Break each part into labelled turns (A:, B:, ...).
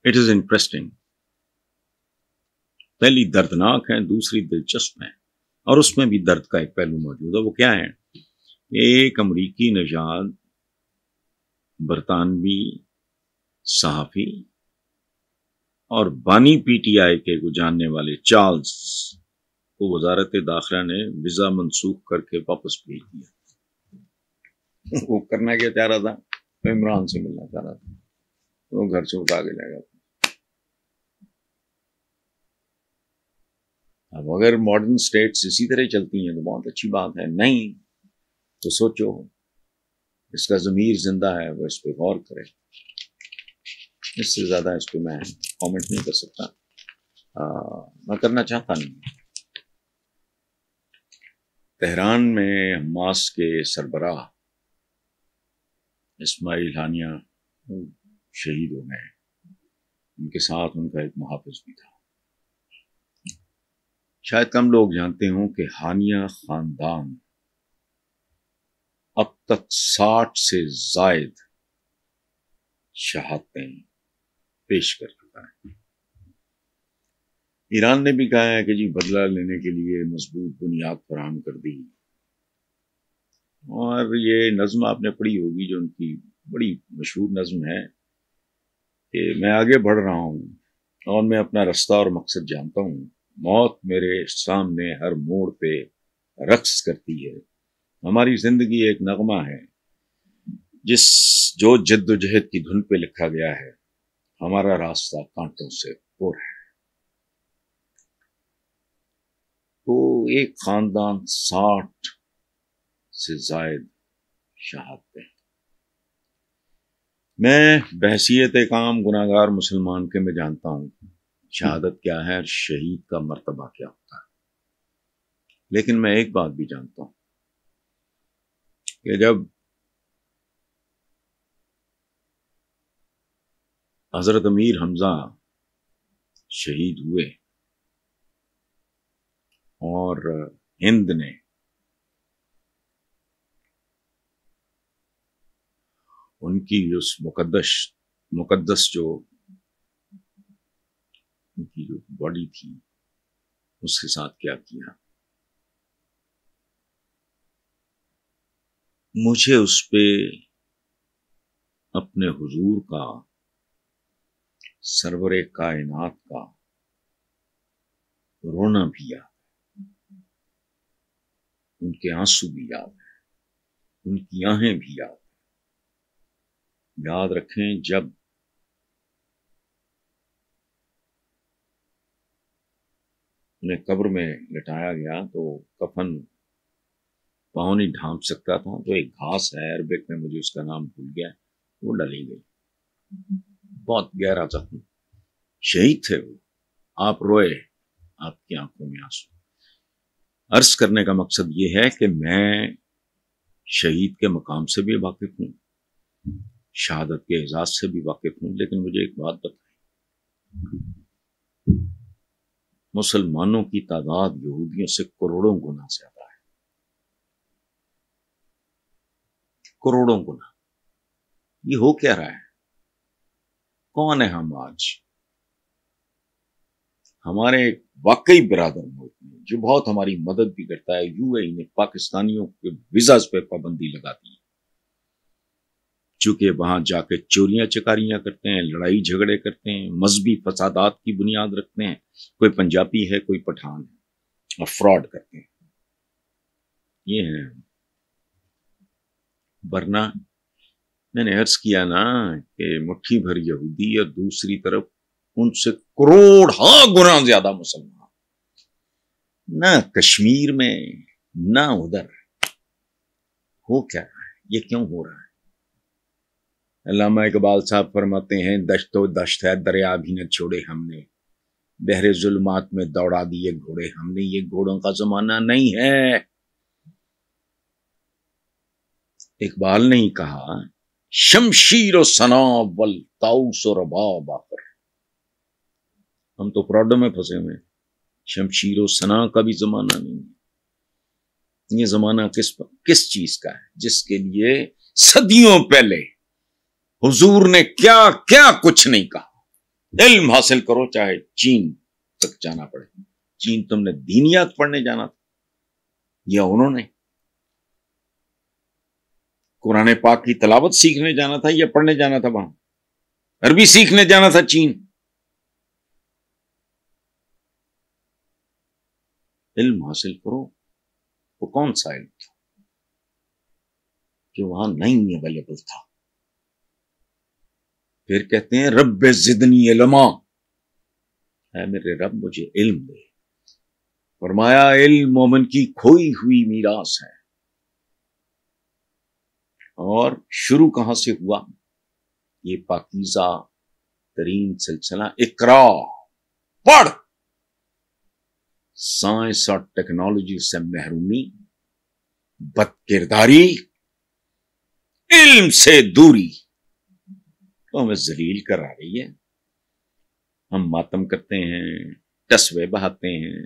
A: It is interesting. पहली दर्दनाक है, दूसरी दिलचस्प है, और उसमें भी दर्द का एक पहलू मौजूद है। वो क्या है? एक अमरीकी नजाद बरतानवी सहाफी और बानी पीटीआई के को जानने वाले चार्ल्स को वजारत दाखिला ने वीजा मंसूख करके वापस भेज दिया। वो करना क्या चाह रहा था? इमरान से मिलना चाह रहा था, वो घर से उठा के जाएगा। अब अगर मॉडर्न स्टेट्स इसी तरह चलती हैं तो बहुत अच्छी बात है, नहीं तो सोचो इसका ज़मीर जिंदा है, वो इस पे गौर करे। इससे ज्यादा इस पे मैं कमेंट नहीं कर सकता, मैं करना चाहता नहीं। तेहरान में हमास के सरबराह इस्माइल हानिया शहीद हो गए। उनके साथ उनका एक मुहाफिज भी था। शायद कम लोग जानते हों कि हानिया खानदान अब तक 60 से जायद शहादतें पेश कर चुका है। ईरान ने भी कहा है कि जी बदला लेने के लिए मजबूत बुनियाद फराहम कर दी। और ये नज्म आपने पढ़ी होगी जो उनकी बड़ी मशहूर नज्म है कि मैं आगे बढ़ रहा हूं और मैं अपना रास्ता और मकसद जानता हूं, मौत मेरे सामने हर मोड़ पे रक्स करती है। हमारी जिंदगी एक नगमा है जो जद्दोजहद की धुन पे लिखा गया है। हमारा रास्ता कांटों से पुर है। तो एक खानदान 60 से जायद शहादतें। मैं बहसियत एक आम गुनाहगार मुसलमान के मैं जानता हूं शहादत क्या है, शहीद का मर्तबा क्या होता है। लेकिन मैं एक बात भी जानता हूं कि जब हजरत अमीर हमजा शहीद हुए और हिंद ने उनकी उस मुकद्दस जो उनकी जो बॉडी थी उसके साथ क्या किया, मुझे उस पे अपने हुजूर का, सरवरे कायनात का रोना भी याद है, उनके आंसू भी याद है, उनकी आहें भी याद है। याद रखें जब उन्हें कब्र में लिटाया गया तो कफन पाँव नहीं ढांप सकता था, तो एक घास है अरबिक में, मुझे उसका नाम भूल गया, वो डली गई। बहुत गहरा जख्म। शहीद थे वो, आप रोए, आपकी आंखों में आंसू। अर्ज करने का मकसद ये है कि मैं शहीद के मकाम से भी वाकिफ हूं, शहादत के एजाज से भी वाकिफ हूं। लेकिन मुझे एक बात बताएं, मुसलमानों की तादाद यहूदियों से करोड़ों गुना ज्यादा है, करोड़ों गुना। ये हो क्या रहा है? कौन है हम आज? हमारे वाकई बिरादर मुल्क में जो बहुत हमारी मदद भी करता है, यूएई ने पाकिस्तानियों के वीजाज पे पाबंदी लगा दी, चूंकि वहां जाके चोरियां चकारियां करते हैं, लड़ाई झगड़े करते हैं, मजहबी फसादात की बुनियाद रखते हैं, कोई पंजाबी है कोई पठान है, और फ्रॉड करते हैं। ये है। वरना मैंने अर्ज किया ना कि मुट्ठी भर यहूदी और दूसरी तरफ उनसे करोड़ गुना ज्यादा मुसलमान, ना कश्मीर में ना उधर। हो क्या रहा है? ये क्यों हो रहा है? अल्लामा इकबाल साहब फरमाते हैं, दश्तो दश्त है दरिया भी न छोड़े हमने, बहरे जुल्मात में दौड़ा दिए घोड़े हमने। ये घोड़ों का जमाना नहीं है। इकबाल ने ही कहा, शमशीर और सना वल ताउस और रबाब आकर। हम तो प्रॉडो में फंसे हुए। शमशीर और सना का भी जमाना नहीं है। ये जमाना किस चीज का है? जिसके लिए सदियों पहले हुजूर ने क्या क्या कुछ नहीं कहा। علم حاصل کرو چاہے چین تک جانا پڑے. چین تم نے دینیات پڑھنے جانا تھا یا انہوں نے قرآن پاک کی تلاوت سیکھنے جانا تھا یا پڑھنے جانا تھا؟ وہاں عربی سیکھنے جانا تھا چین. علم حاصل کرو. وہ کون سا علم تھا جو وہاں نہیں اویلیبل تھا؟ پھر کہتے ہیں رب زدنی علما، اے میرے رب مجھے علم دے. فرمایا علم مومن کی کھوئی ہوئی میراث ہے. اور شروع کہاں سے ہوا یہ پاکیزہ ترین سلسلہ؟ اقرا، پڑھ. سائنس اور ٹیکنالوجی سے محرومی، بد کرداری، علم سے دوری تو ہمیں ذلیل کرا رہی ہے. ہم ماتم کرتے ہیں، ٹسوے بہاتے ہیں،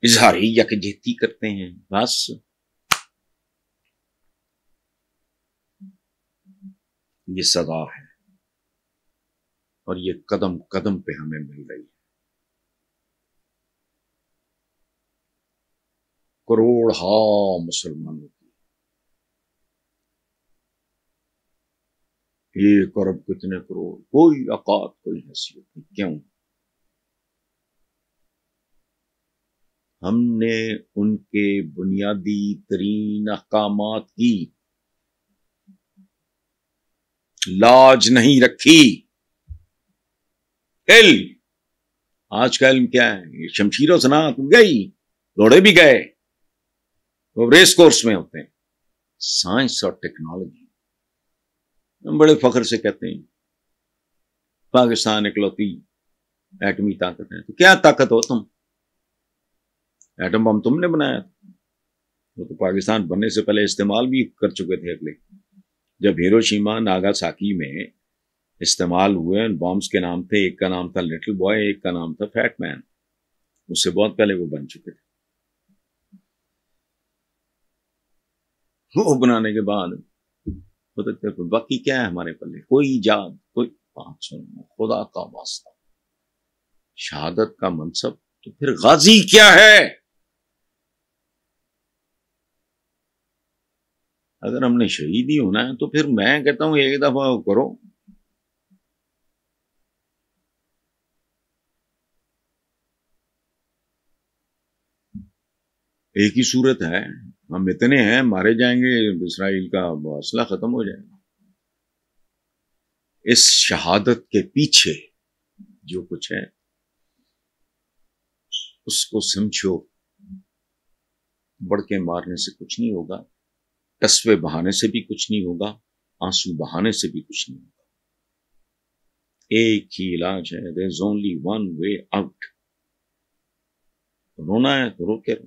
A: اظہاری یکجہتی کرتے ہیں. بس یہ سزا ہے اور یہ قدم قدم پہ ہمیں مل رہی ہے. کروڑ مسلمانوں کی، ایک ارب کتنے کروڑ، کوئی اوقات کوئی حیثیت نہیں. کیوں؟ ہم نے ان کے بنیادی ترین احکامات کی لاج نہیں رکھی. علم، آج کا علم کیا ہے؟ شمشیروں سے نہ گئی، گھوڑے بھی گئے، وہ ریس کورس میں ہوتے ہیں. سائنس اور ٹیکنالوجی، ہم بڑے فخر سے کہتے ہیں پاکستان اکلوتی ایٹمی طاقت ہے. تو کیا طاقت ہو تم؟ ایٹم بم تم نے بنایا تھا. وہ تو پاکستان بننے سے پہلے استعمال بھی کر چکے تھے. اگلے جب ہیروشیما ناگاساکی میں استعمال ہوئے بامز کے نام تھے، ایک کا نام تھا لٹل بوائے، ایک کا نام تھا فیٹ مین. اس سے بہت پہلے وہ بن چکے تھے. وہ بنانے کے بعد باقی کیا ہے ہمارے پلے؟ کوئی ایجاد، کوئی بات سنو، خدا کا واسطہ، شہادت کا منصب. تو پھر غازی کیا ہے؟ اگر ہم نے شہید ہی ہونا ہے تو پھر میں کہتا ہوں ایک دفعہ کرو. ایک ہی صورت ہے، ہم اتنے ہیں مارے جائیں گے، اسرائیل کا حوصلہ ختم ہو جائے گا. اس شہادت کے پیچھے جو کچھ ہے اس کو سمجھو. بڑھ کے مارنے سے کچھ نہیں ہوگا، ٹسوے بہانے سے بھی کچھ نہیں ہوگا، آنسو بہانے سے بھی کچھ نہیں ہوگا. ایک ہی علاج ہے. there is only one way out. رونا ہے تو رو کے رو.